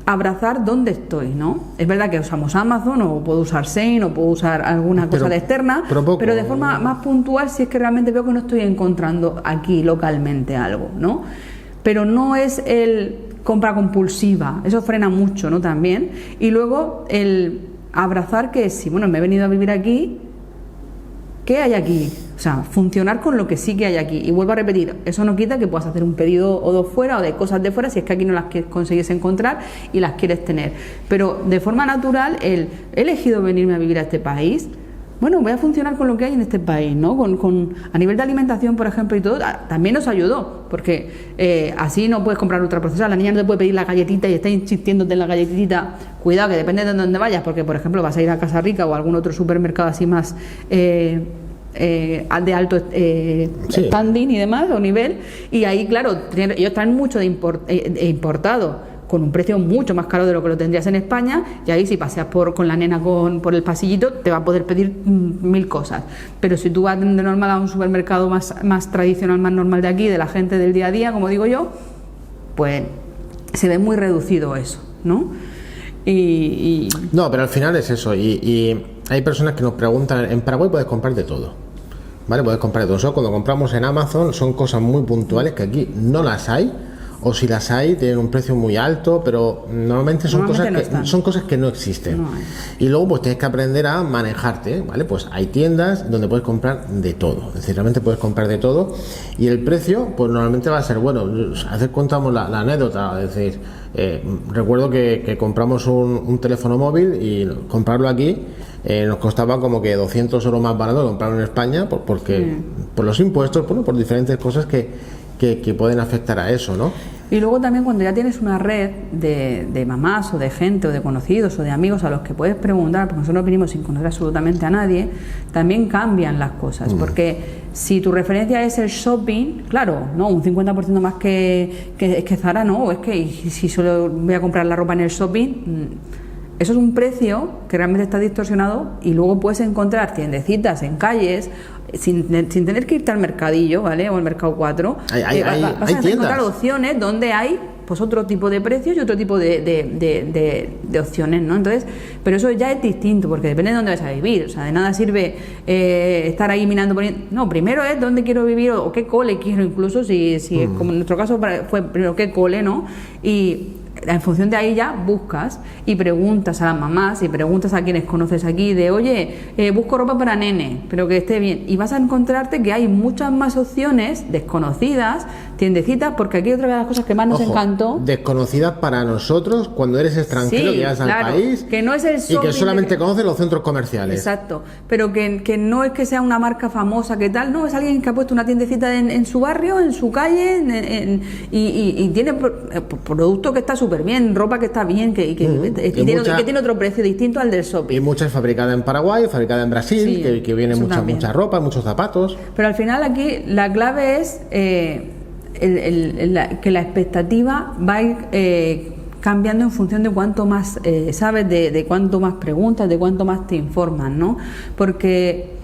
abrazar dónde estoy, ¿no? Es verdad que usamos Amazon o puedo usar Shein o puedo usar alguna cosa de externa, pero de forma más puntual si es que realmente veo que no estoy encontrando aquí localmente algo, ¿no? Pero no es el compra compulsiva, eso frena mucho, ¿no? También. Y luego el abrazar que si, bueno, me he venido a vivir aquí, ¿qué hay aquí? O sea, funcionar con lo que sí que hay aquí. Y vuelvo a repetir, eso no quita que puedas hacer un pedido o dos fuera o de cosas de fuera si es que aquí no las consigues encontrar y las quieres tener. Pero de forma natural, he elegido venirme a vivir a este país. Bueno, voy a funcionar con lo que hay en este país, ¿no? A nivel de alimentación, por ejemplo, y todo, también nos ayudó, porque así no puedes comprar ultraprocesada. La niña no te puede pedir la galletita y está insistiéndote en la galletita. Cuidado, que depende de dónde vayas, porque, por ejemplo, vas a ir a Casa Rica o a algún otro supermercado así más de alto standing y demás, o nivel, y ahí, claro, ellos traen mucho de importado, con un precio mucho más caro de lo que lo tendrías en España, y ahí si paseas con la nena por el pasillito te va a poder pedir 1000 cosas. Pero si tú vas de normal a un supermercado más tradicional, más normal de aquí, de la gente del día a día, como digo yo, pues se ve muy reducido eso, ¿no? No, pero al final es eso, y hay personas que nos preguntan, en Paraguay puedes comprar de todo, ¿vale? Puedes comprar de todo. Nosotros cuando compramos en Amazon son cosas muy puntuales que aquí no las hay, o si las hay tienen un precio muy alto, pero normalmente son cosas que no existen. No hay. Y luego pues tienes que aprender a manejarte, ¿vale? Pues hay tiendas donde puedes comprar de todo, es decir, realmente puedes comprar de todo, y el precio pues normalmente va a ser bueno. Hacer contamos la anécdota, es decir, recuerdo que compramos un teléfono móvil y comprarlo aquí nos costaba como que 200 euros más barato que comprarlo en España, porque por los impuestos, por diferentes cosas que pueden afectar a eso, ¿no? Y luego también cuando ya tienes una red de mamás o de gente o de conocidos o de amigos a los que puedes preguntar, porque nosotros vinimos sin conocer absolutamente a nadie, también cambian las cosas, porque si tu referencia es el shopping, claro, no, un 50% más que Zara, no, es que si solo voy a comprar la ropa en el shopping, eso es un precio que realmente está distorsionado, y luego puedes encontrar tiendecitas en calles sin tener que irte al mercadillo, ¿vale? O al mercado 4. Vas a encontrar opciones donde hay pues otro tipo de precios y otro tipo de opciones, ¿no? Entonces, pero eso ya es distinto, porque depende de dónde vas a vivir. O sea, de nada sirve estar ahí mirando no, primero es dónde quiero vivir o qué cole quiero, incluso si es como en nuestro caso fue primero qué cole, ¿no? Y en función de ahí ya buscas y preguntas a las mamás y preguntas a quienes conoces aquí de, oye, busco ropa para nene, pero que esté bien, y vas a encontrarte que hay muchas más opciones desconocidas, tiendecitas, porque aquí otra de las cosas que más nos encantó, desconocidas para nosotros cuando eres extranjero, que llegas al país, que no es el y que solamente conoces los centros comerciales. Exacto, pero que no es que sea una marca famosa, que tal, no, es alguien que ha puesto una tiendecita en su barrio, en su calle, y tiene producto que está súper bien, ropa que está bien, que tiene otro precio distinto al del shopping. Y muchas fabricadas en Paraguay, fabricadas en Brasil, que viene mucha ropa, muchos zapatos. Pero al final aquí la clave es que la expectativa va a ir cambiando en función de cuánto más sabes, de cuánto más preguntas, de cuánto más te informan, ¿no? Porque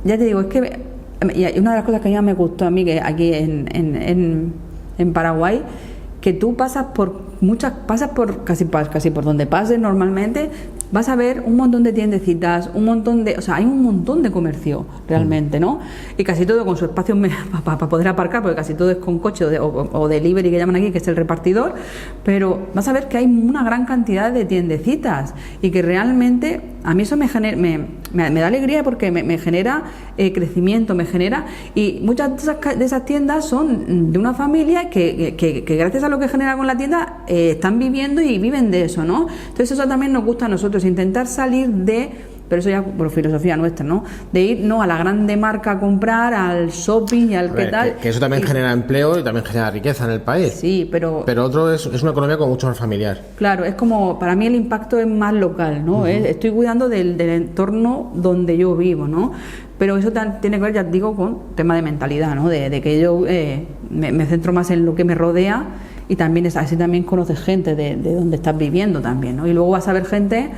ya te digo, es que y una de las cosas que a mí más me gustó a mí, que aquí en Paraguay, que tú pasas por casi por donde pases normalmente, vas a ver un montón de tiendecitas, hay un montón de comercio realmente, ¿no? Y casi todo con su espacio para poder aparcar, porque casi todo es con coche o delivery, que llaman aquí, que es el repartidor, pero vas a ver que hay una gran cantidad de tiendecitas y que realmente a mí eso me da alegría, porque me genera crecimiento, y muchas de esas tiendas son de una familia que gracias a lo que genera con la tienda están viviendo y viven de eso, ¿no? Entonces eso también nos gusta a nosotros, intentar salir de pero eso ya por filosofía nuestra, ¿no? De ir no a la grande marca a comprar, al shopping y al qué tal. Que eso también genera empleo y también genera riqueza en el país. Sí, pero otro es una economía como mucho más familiar. Claro, es como, para mí el impacto es más local, ¿no? Estoy cuidando del entorno donde yo vivo, ¿no? Pero eso tiene que ver, ya digo, con tema de mentalidad, ¿no? De que yo me centro más en lo que me rodea y también así también conoces gente de donde estás viviendo también, ¿no? Y luego vas a ver gente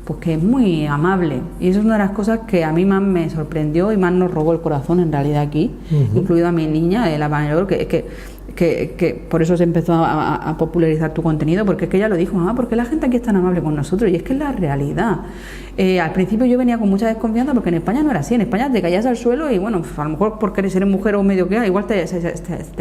pues que es muy amable, y eso es una de las cosas que a mí más me sorprendió y más nos robó el corazón en realidad aquí, incluido a mi niña, la mayor, que por eso se empezó a popularizar tu contenido, porque es que ella lo dijo, mamá, ¿por qué la gente aquí es tan amable con nosotros? Y es que es la realidad. Al principio yo venía con mucha desconfianza porque en España no era así, en España te caías al suelo y bueno, a lo mejor porque eres mujer o medio que igual te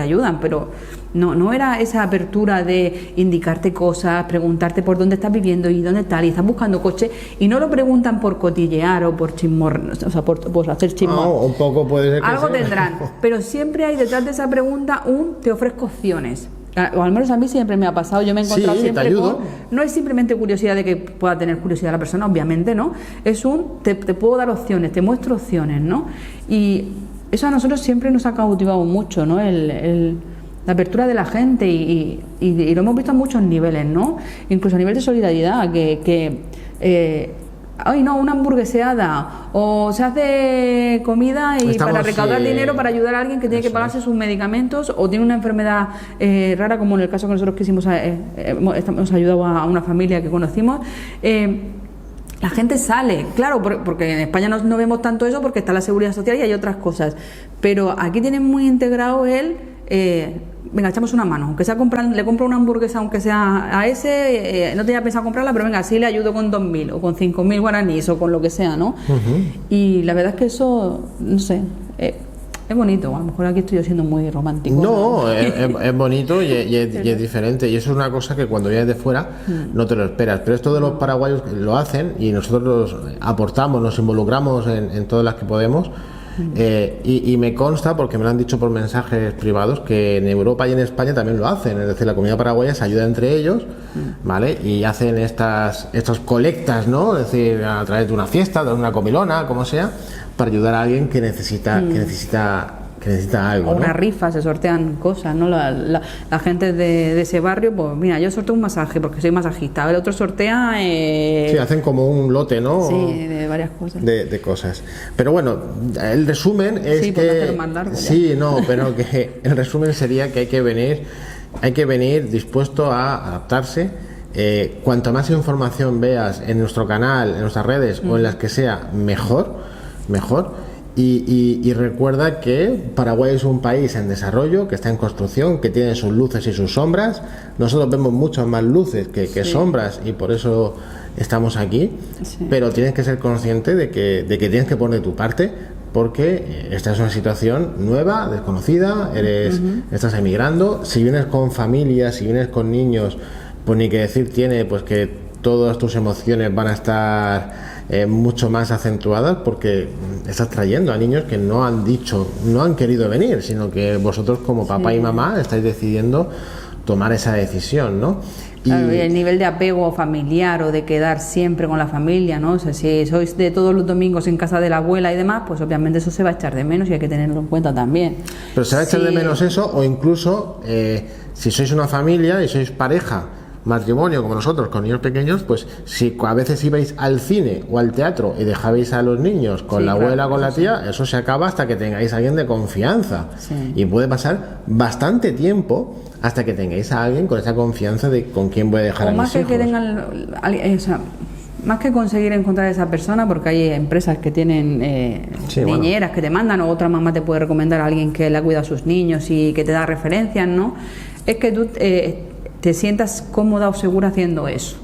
ayudan, pero no era esa apertura de indicarte cosas, preguntarte por dónde estás viviendo y dónde tal, y estás buscando coche, y no lo preguntan por cotillear o por chismor, o sea, por hacer chismor. No, un poco puede ser que algo sea. tendrán, pero siempre hay detrás de esa pregunta te ofrezco opciones. O al menos a mí siempre me ha pasado, yo me he encontrado siempre con... No es simplemente curiosidad de que pueda tener curiosidad la persona, obviamente, ¿no? Es te puedo dar opciones, te muestro opciones, ¿no? Y eso a nosotros siempre nos ha cautivado mucho, ¿no? La apertura de la gente y lo hemos visto a muchos niveles, ¿no? Incluso a nivel de solidaridad, ay no, una hamburgueseada, o se hace comida y para recaudar dinero para ayudar a alguien que tiene que pagarse sus medicamentos o tiene una enfermedad rara, como en el caso que nosotros hemos ayudado a una familia que conocimos. La gente sale, claro, porque en España no vemos tanto eso porque está la seguridad social y hay otras cosas, pero aquí tienen muy integrado venga, echamos una mano, aunque sea le compro una hamburguesa, aunque sea a ese, no tenía pensado comprarla, pero venga, sí le ayudo con 2.000 o con 5.000 guaraníes o con lo que sea, ¿no? Y la verdad es que eso, no sé, es bonito. A lo mejor aquí estoy yo siendo muy romántico. No, es bonito y es diferente, y eso es una cosa que cuando vienes de fuera no te lo esperas, pero esto de los paraguayos lo hacen y nosotros aportamos, nos involucramos en todas las que podemos. Y me consta, porque me lo han dicho por mensajes privados, que en Europa y en España también lo hacen, es decir, la comunidad paraguaya se ayuda entre ellos, ¿vale? Y hacen estas colectas, ¿no? Es decir, a través de una fiesta, de una comilona, como sea, para ayudar a alguien que necesita algo, o ¿no? una rifa, se sortean cosas, ¿no? La gente de ese barrio, pues mira, yo sorteo un masaje porque soy masajista, el otro sortea... Sí, hacen como un lote, ¿no? Sí, de varias cosas. De cosas. Pero bueno, el resumen es que... Más largo, sí, no, pero que el resumen sería que hay que venir dispuesto a adaptarse. Cuanto más información veas en nuestro canal, en nuestras redes o en las que sea, mejor. Y recuerda que Paraguay es un país en desarrollo, que está en construcción, que tiene sus luces y sus sombras. Nosotros vemos muchas más luces que sombras, y por eso estamos aquí. Pero tienes que ser consciente de que tienes que poner tu parte, porque esta es una situación nueva, desconocida, estás emigrando. Si vienes con familia, si vienes con niños, pues ni que decir tiene, pues que todas tus emociones van a estar mucho más acentuadas, porque estás trayendo a niños que no han querido venir, sino que vosotros como papá y mamá estáis decidiendo tomar esa decisión, ¿no? Claro, y el nivel de apego familiar o de quedar siempre con la familia, ¿no? O sea, si sois de todos los domingos en casa de la abuela y demás, pues obviamente eso se va a echar de menos y hay que tenerlo en cuenta también. Pero se va a echar de menos eso, o incluso si sois una familia y sois pareja, matrimonio como nosotros con niños pequeños, pues si a veces ibais al cine o al teatro y dejabais a los niños con la abuela, con la tía, eso se acaba hasta que tengáis a alguien de confianza, y puede pasar bastante tiempo hasta que tengáis a alguien con esa confianza de con quién voy a dejar a mis hijos. Más que conseguir encontrar a esa persona, porque hay empresas que tienen niñeras que te mandan, o otra mamá te puede recomendar a alguien que le cuida a sus niños y que te da referencias, ¿no? Es que tú te sientas cómoda o segura haciendo eso.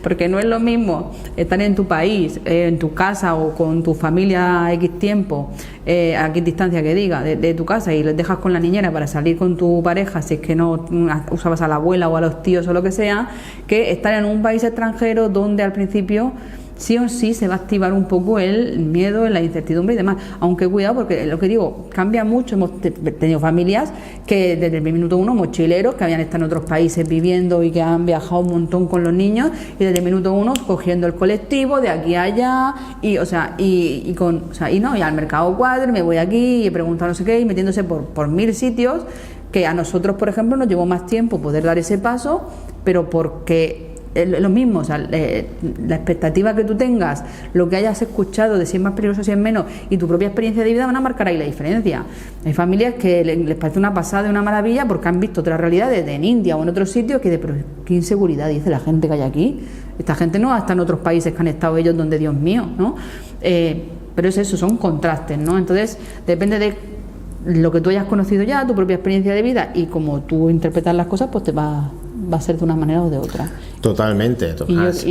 Porque no es lo mismo estar en tu país, en tu casa o con tu familia X tiempo, a X distancia que diga, de tu casa, y les dejas con la niñera para salir con tu pareja, si es que no usabas a la abuela o a los tíos o lo que sea, que estar en un país extranjero donde al principio sí o sí se va a activar un poco el miedo, la incertidumbre y demás. Aunque cuidado, porque lo que digo, cambia mucho. Hemos tenido familias que desde el minuto uno, mochileros, que habían estado en otros países viviendo y que han viajado un montón con los niños, y desde el minuto uno cogiendo el colectivo de aquí a allá, y al mercado cuadro, me voy aquí y he preguntado no sé qué, y metiéndose por 1000 sitios, que a nosotros, por ejemplo, nos llevó más tiempo poder dar ese paso, pero porque lo mismo, o sea, la expectativa que tú tengas, lo que hayas escuchado de si es más peligroso, si es menos, y tu propia experiencia de vida van a marcar ahí la diferencia. Hay familias que les parece una pasada y una maravilla porque han visto otras realidades en India o en otros sitios que pero qué inseguridad dice la gente que hay aquí. Esta gente no está en otros países que han estado ellos donde, Dios mío, ¿no? Pero es eso, son contrastes, ¿no? Entonces, depende de lo que tú hayas conocido ya, tu propia experiencia de vida y como tú interpretas las cosas, pues te va a ser de una manera o de otra. Totalmente.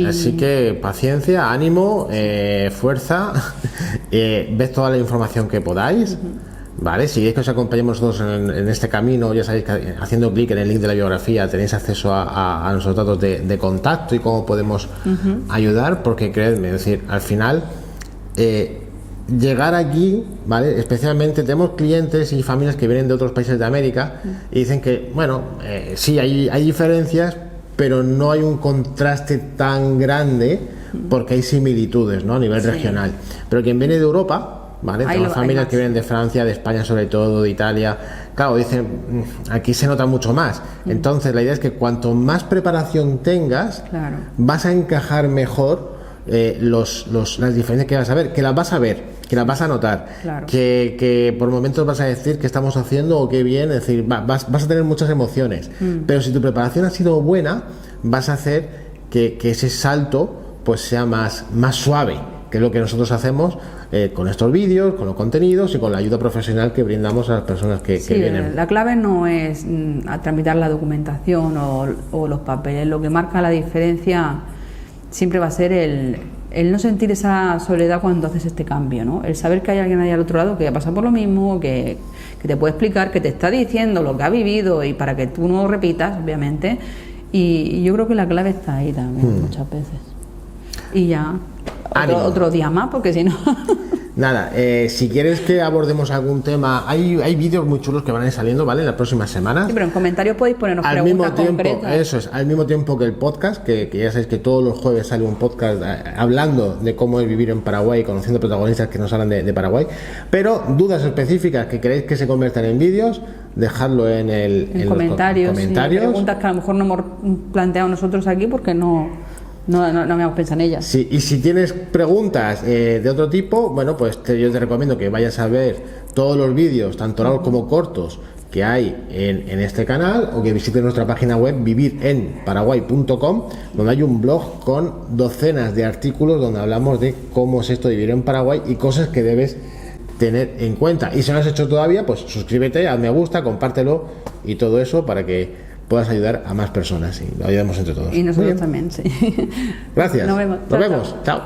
Así que paciencia, ánimo, fuerza, ved toda la información que podáis. Vale, si queréis que os acompañemos nosotros en este camino, ya sabéis que haciendo clic en el link de la biografía tenéis acceso a nuestros datos de contacto y cómo podemos ayudar, porque creedme, es decir, al final llegar aquí, ¿vale? Especialmente tenemos clientes y familias que vienen de otros países de América y dicen que, bueno, sí, hay diferencias, pero no hay un contraste tan grande porque hay similitudes, ¿no? A nivel regional. Pero quien viene de Europa, ¿vale? Tenemos familias que vienen de Francia, de España sobre todo, de Italia, claro, dicen, aquí se nota mucho más. Entonces la idea es que cuanto más preparación tengas, vas a encajar mejor las diferencias que vas a ver, que las vas a ver, que las vas a notar, que por momentos vas a decir qué estamos haciendo o qué bien, es decir, vas a tener muchas emociones, pero si tu preparación ha sido buena, vas a hacer que ese salto pues sea más suave, que es lo que nosotros hacemos con estos vídeos, con los contenidos y con la ayuda profesional que brindamos a las personas que vienen. La clave no es tramitar la documentación o los papeles, lo que marca la diferencia siempre va a ser el no sentir esa soledad cuando haces este cambio, ¿no? El saber que hay alguien ahí al otro lado que ha pasado por lo mismo, que te puede explicar, que te está diciendo lo que ha vivido y para que tú no lo repitas, obviamente. Y yo creo que la clave está ahí también, muchas veces. Y ya, otro día más, porque si no... Nada, si quieres que abordemos algún tema, hay vídeos muy chulos que van a ir saliendo, ¿vale? En las próximas semanas. Sí, pero en comentarios podéis ponernos al preguntas mismo tiempo, concretas. Eso es, al mismo tiempo que el podcast, que ya sabéis que todos los jueves sale un podcast hablando de cómo es vivir en Paraguay, conociendo protagonistas que nos hablan de Paraguay. Pero dudas específicas que queréis que se conviertan en vídeos, dejadlo en comentarios. Los comentarios. Preguntas que a lo mejor no hemos planteado nosotros aquí porque no me hemos pensado en ellas. Sí, y si tienes preguntas de otro tipo, bueno, pues yo te recomiendo que vayas a ver todos los vídeos, tanto largos como cortos, que hay en este canal, o que visites nuestra página web vivirenparaguay.com, donde hay un blog con docenas de artículos donde hablamos de cómo es esto de vivir en Paraguay y cosas que debes tener en cuenta. Y si no lo has hecho todavía, pues suscríbete, haz me gusta, compártelo y todo eso para que puedas ayudar a más personas y lo ayudamos entre todos. Y nosotros también, sí. Gracias. Nos vemos. Chao.